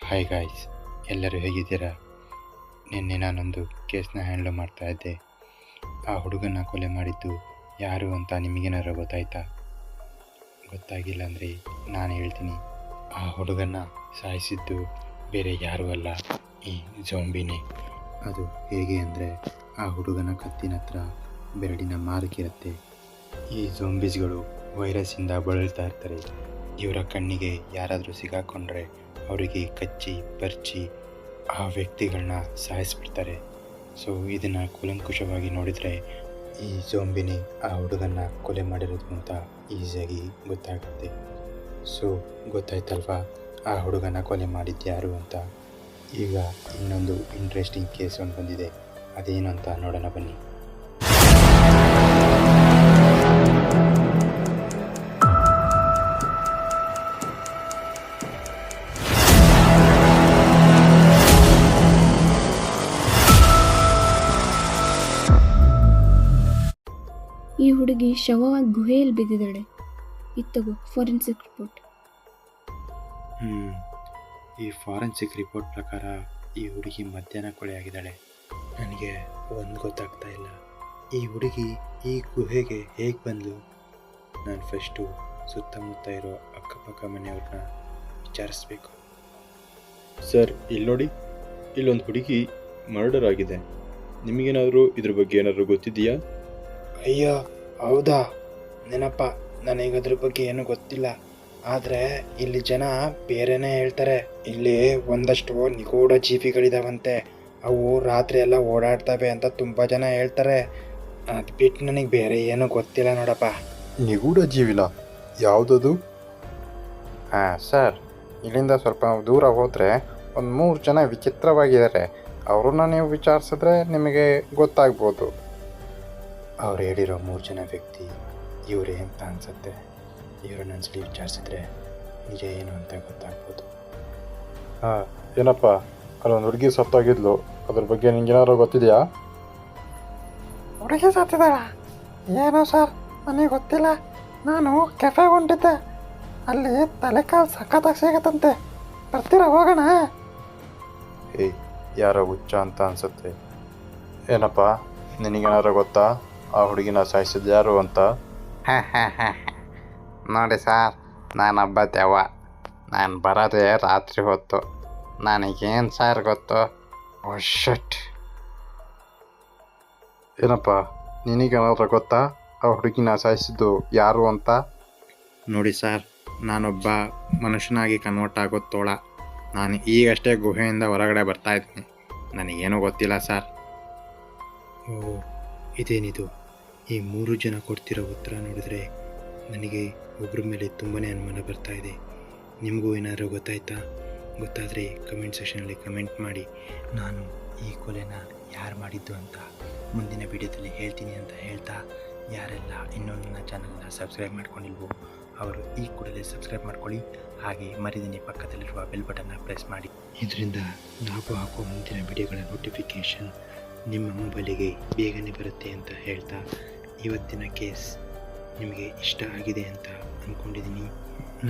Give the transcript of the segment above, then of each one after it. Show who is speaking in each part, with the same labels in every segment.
Speaker 1: Hi guys, ಎಲ್ಲರೂ ಹೇಗಿದ್ದೀರಾ? ನಿನ್ನೆ ನಾನೊಂದು ಕೇಸ್ನ ಹ್ಯಾಂಡಲ್ ಮಾಡ್ತಾ ಇದ್ದೆ. ಆ ಹುಡುಗನ ಕೊಲೆ ಮಾಡಿದ್ದು ಯಾರು ಅಂತ ನಿಮಗೇನಾದ್ರು ಗೊತ್ತಾಯ್ತಾ? ಗೊತ್ತಾಗಿಲ್ಲ ಅಂದರೆ ನಾನು ಹೇಳ್ತೀನಿ. ಆ ಹುಡುಗನ ಸಾಯಿಸಿದ್ದು ಬೇರೆ ಯಾರೂ ಅಲ್ಲ, ಈ ಝೋಂಬಿನೇ. ಅದು ಹೇಗೆ ಅಂದರೆ, ಆ ಹುಡುಗನ ಕತ್ತಿನ ಹತ್ರ ಬೆರಳಿನ ಮಾರ್ಕಿರುತ್ತೆ. ಈ ಝೋಂಬೀಸ್ಗಳು ವೈರಸ್ಸಿಂದ ಬಳಲ್ತಾ ಇರ್ತಾರೆ. ಇವರ ಕಣ್ಣಿಗೆ ಯಾರಾದರೂ ಸಿಗಾಕೊಂಡ್ರೆ ಅವರಿಗೆ ಕಚ್ಚಿ ಪರ್ಚಿ ಆ ವ್ಯಕ್ತಿಗಳನ್ನ ಸಾಯಿಸ್ಬಿಡ್ತಾರೆ. ಸೊ ಇದನ್ನು ಕೂಲಂಕುಷವಾಗಿ ನೋಡಿದರೆ ಈ ಝೋಂಬಿನೇ ಆ ಹುಡುಗನ ಕೊಲೆ ಮಾಡಿರೋದು ಅಂತ ಈಸಿಯಾಗಿ ಗೊತ್ತಾಗುತ್ತೆ. ಸೊ ಗೊತ್ತಾಯ್ತಲ್ವಾ ಆ ಹುಡುಗನ ಕೊಲೆ ಮಾಡಿದ್ದು ಯಾರು ಅಂತ. ಈಗ ಇನ್ನೊಂದು ಇಂಟ್ರೆಸ್ಟಿಂಗ್ ಕೇಸ್ ಒಂದು ಬಂದಿದೆ, ಅದೇನು ಅಂತ ನೋಡೋಣ ಬನ್ನಿ.
Speaker 2: ಈ ಹುಡುಗಿ ಶವವಾಗಿ ಗುಹೆಯಲ್ಲಿ ಬಿದ್ದಿದ್ದಾಳೆ. ಇತ್ತಗೋ ಫಾರೆನ್ಸಿಕ್ ರಿಪೋರ್ಟ್.
Speaker 1: ಈ ಫಾರೆನ್ಸಿಕ್ ರಿಪೋರ್ಟ್ ಪ್ರಕಾರ ಈ ಹುಡುಗಿ ಮಧ್ಯಾಹ್ನ ಕೊಲೆಯಾಗಿದ್ದಾಳೆ. ನನಗೆ ಒಂದು ಗೊತ್ತಾಗ್ತಾ ಇಲ್ಲ, ಈ ಹುಡುಗಿ ಈ ಗುಹೆಗೆ ಹೇಗೆ ಬಂದಳು? ನಾನು ಫಸ್ಟು ಸುತ್ತಮುತ್ತ ಇರೋ ಅಕ್ಕಪಕ್ಕ ಮನೆಯವ್ರನ್ನ ವಿಚಾರಿಸ್ಬೇಕು.
Speaker 3: ಸರ್, ಇಲ್ಲಿ ನೋಡಿ, ಇಲ್ಲೊಂದು ಹುಡುಗಿ ಮರ್ಡರ್ ಆಗಿದೆ. ನಿಮಗೇನಾದರೂ ಇದ್ರ ಬಗ್ಗೆ ಏನಾದರೂ ಗೊತ್ತಿದೆಯಾ?
Speaker 1: ಅಯ್ಯೋ ಹೌದಾ, ನೆನಪ, ನನಗದ್ರ ಬಗ್ಗೆ ಏನೂ ಗೊತ್ತಿಲ್ಲ. ಆದರೆ ಇಲ್ಲಿ ಜನ ಬೇರೆನೇ ಹೇಳ್ತಾರೆ. ಇಲ್ಲಿ ಒಂದಷ್ಟು ನಿಗೂಢ ಜೀವಿಗಳಿದಾವಂತೆ, ಅವು ರಾತ್ರಿ ಎಲ್ಲ ಓಡಾಡ್ತವೆ ಅಂತ ತುಂಬ ಜನ ಹೇಳ್ತಾರೆ. ಅದು ಬಿಟ್ಟು ನನಗೆ ಬೇರೆ ಏನೂ ಗೊತ್ತಿಲ್ಲ ನೋಡಪ್ಪ.
Speaker 3: ನಿಗೂಢ ಜೀವಿಲ ಯಾವುದದು?
Speaker 1: ಸರ್, ಇಲ್ಲಿಂದ ಸ್ವಲ್ಪ ದೂರ ಹೋದರೆ ಒಂದು 3 ಜನ ವಿಚಿತ್ರವಾಗಿದ್ದಾರೆ. ಅವ್ರನ್ನ ನೀವು ವಿಚಾರಿಸಿದ್ರೆ ನಿಮಗೆ ಗೊತ್ತಾಗ್ಬೋದು. ಅವ್ರು ಹೇಳಿರೋ 3 ಜನ ವ್ಯಕ್ತಿ ಇವರೇ ಅಂತ ಅನಿಸುತ್ತೆ. ಇವರನ್ನ ಒಂದ್ಸಲಿ ವಿಚಾರಿಸಿದ್ರೆ ನಿಜ ಏನು ಅಂತ ಗೊತ್ತಾಗ್ಬೋದು.
Speaker 3: ಏನಪ್ಪ, ಅಲ್ಲೊಂದು ಹುಡುಗಿ ಸತ್ತಾಗಿದ್ಲು, ಅದ್ರ ಬಗ್ಗೆ ನಿಂಗೇನಾದ್ರು ಗೊತ್ತಿದೆಯಾ?
Speaker 4: ಹುಡುಗಿ ಸತ್ತಿದ್ದಾಳ? ಏನೋ ಸರ್, ನನಗೆ ಗೊತ್ತಿಲ್ಲ. ನಾನು ಕೆಫೆಗೆ ಹೊಂಟಿದ್ದೆ, ಅಲ್ಲಿ ತಲೆಕಾಲು ಸಖತ್ತಾಗಿ ಸಿಗತ್ತಂತೆ. ಬರ್ತೀರಾ, ಹೋಗೋಣ?
Speaker 3: ಏಯ್, ಯಾರೋ ಹುಚ್ಚ ಅಂತ ಅನ್ಸುತ್ತೆ. ಏನಪ್ಪ, ನಿನಗೇನಾದ್ರು ಗೊತ್ತಾ ಆ ಹುಡುಗಿನ ಸಾಯಿಸಿದ್ದು ಯಾರು ಅಂತ?
Speaker 4: ನೋಡಿ ಸರ್, ನಾನೊಬ್ಬ ದೆವ್ವ. ನಾನು ಬರೋದೇ ರಾತ್ರಿ ಹೊತ್ತು. ನನಗೇನು ಸರ್ ಗೊತ್ತು? ಶಟ್.
Speaker 3: ಏನಪ್ಪ, ನಿನಗೇನಾದ್ರು ಗೊತ್ತಾ ಆ ಹುಡುಗಿನ ಸಾಯಿಸಿದ್ದು ಯಾರು ಅಂತ?
Speaker 1: ನೋಡಿ ಸರ್, ನಾನೊಬ್ಬ ಮನುಷ್ಯನಾಗಿ ಕನ್ವರ್ಟ್ ಆಗೋ ತೋಳ. ನಾನು ಈಗಷ್ಟೇ ಗುಹೆಯಿಂದ ಹೊರಗಡೆ ಬರ್ತಾ ಇದ್ದೀನಿ. ನನಗೇನೂ ಗೊತ್ತಿಲ್ಲ ಸರ್. ಓ, ಇದೇನಿದು? ಈ 3 ಜನ ಕೊಡ್ತಿರೋ ಉತ್ತರ ನೋಡಿದ್ರೆ ನನಗೆ ಒಬ್ಬರ ಮೇಲೆ ತುಂಬಾ ಅನುಮಾನ ಬರ್ತಾ ಇದೆ. ನಿಮಗೂ ಏನಾದರೂ ಗೊತ್ತಾಯ್ತಾ? ಗೊತ್ತಾದರೆ ಕಮೆಂಟ್ ಸೆಕ್ಷನಲ್ಲಿ ಕಮೆಂಟ್ ಮಾಡಿ. ನಾನು ಈ ಕೊಲೆನ ಯಾರು ಮಾಡಿದ್ದು ಅಂತ ಮುಂದಿನ ವಿಡಿಯೋದಲ್ಲಿ ಹೇಳ್ತೀನಿ ಅಂತ ಹೇಳ್ತಾ, ಯಾರೆಲ್ಲ ಇನ್ನೂ ನನ್ನ ಚಾನಲ್ನ ಸಬ್ಸ್ಕ್ರೈಬ್ ಮಾಡ್ಕೊಂಡಿಲ್ವೋ ಅವರು ಈ ಕೂಡಲೇ ಸಬ್ಸ್ಕ್ರೈಬ್ ಮಾಡ್ಕೊಳ್ಳಿ. ಹಾಗೆ ಮರಿದಿನಿ ಪಕ್ಕದಲ್ಲಿರುವ ಬೆಲ್ ಬಟನ್ನ ಪ್ರೆಸ್ ಮಾಡಿ. ಇದರಿಂದ ನಾವು ಹಾಕುವ ಮುಂದಿನ ವಿಡಿಯೋಗಳ ನೋಟಿಫಿಕೇಷನ್ ನಿಮ್ಮ ಮೊಬೈಲಿಗೆ ಬೇಗನೆ ಬರುತ್ತೆ ಅಂತ ಹೇಳ್ತಾ, ಇವತ್ತಿನ ಕೇಸ್ ನಿಮಗೆ ಇಷ್ಟ ಆಗಿದೆ ಅಂತ ಅಂದ್ಕೊಂಡಿದ್ದೀನಿ.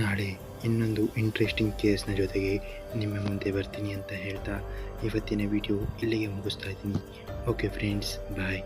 Speaker 1: ನಾಳೆ ಇನ್ನೊಂದು ಇಂಟ್ರೆಸ್ಟಿಂಗ್ ಕೇಸ್ನ ಜೊತೆಗೆ ನಿಮ್ಮ ಮುಂದೆ ಬರ್ತೀನಿ ಅಂತ ಹೇಳ್ತಾ ಇವತ್ತಿನ ವಿಡಿಯೋ ಇಲ್ಲಿಗೆ ಮುಗಿಸ್ತಾ ಇದ್ದೀನಿ. ಓಕೆ ಫ್ರೆಂಡ್ಸ್, ಬಾಯ್.